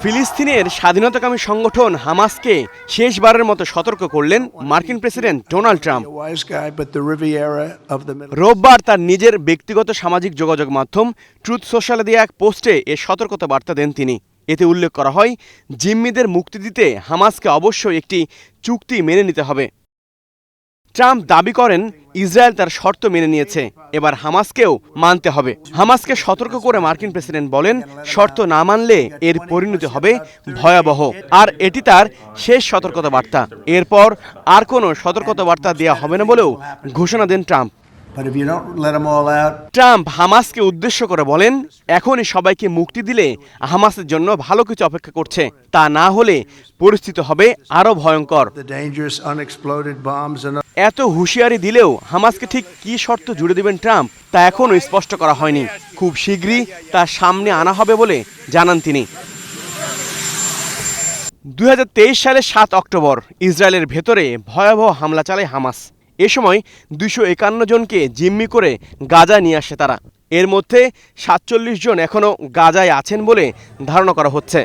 ফিলিস্তিনের স্বাধীনতাকামী সংগঠন হামাসকে শেষবারের মতো সতর্ক করলেন মার্কিন প্রেসিডেন্ট ডোনাল্ড ট্রাম্প। রোববার তার নিজের ব্যক্তিগত সামাজিক যোগাযোগ মাধ্যম ট্রুথ সোশ্যালে দেয়া এক পোস্টে এ সতর্কতা বার্তা দেন তিনি। এতে উল্লেখ করা হয়, জিম্মিদের মুক্তি দিতে হামাসকে অবশ্যই একটি চুক্তি মেনে নিতে হবে। ট্রাম্প দাবি করেন, ইসরায়েল তার শর্ত মেনে নিয়েছে, এবার হামাসকেও মানতে হবে। হামাসকে সতর্ক করে মার্কিন প্রেসিডেন্ট বলেন, শর্ত না মানলে এর পরিণতি হবে ভয়াবহ। আর এটি তার শেষ সতর্কতা বার্তা। এরপর আর কোনো সতর্কতা বার্তা দেওয়া হবে না বলেও ঘোষণা দেন ট্রাম্প। ট্রাম্প হামাসকে উদ্দেশ্য করে বলেন, এখনই সবাইকে মুক্তি দিলে হামাসের জন্য ভালো কিছু অপেক্ষা করছে, তা না হলে পরিস্থিতি হবে আরো ভয়ঙ্কর। এত হুঁশিয়ারি দিলেও হামাসকে ঠিক কি শর্ত জুড়ে দিবেন ট্রাম্প তা এখনও স্পষ্ট করা হয়নি। খুব শীঘ্রই তার সামনে আনা হবে বলে জানান তিনি। 2023 সালের 7 অক্টোবর ইসরায়েলের ভেতরে ভয়াবহ হামলা চালায় হামাস। এ সময় 251 জনকে জিম্মি করে গাজায় নিয়ে আসে তারা। এর মধ্যে 47 জন এখনও গাজায় আছেন বলে ধারণা করা হচ্ছে।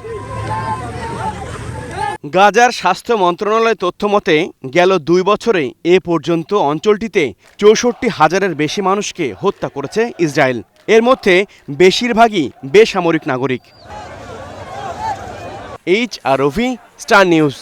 গাজার স্বাস্থ্য মন্ত্রণালয়ের তথ্য মতে গেল 2 বছরে এ পর্যন্ত অঞ্চলটিতে 64,000-এর বেশি মানুষকে হত্যা করেছে ইসরায়েল। এর মধ্যে বেশিরভাগই বেসামরিক নাগরিক। HR Rafi, star news.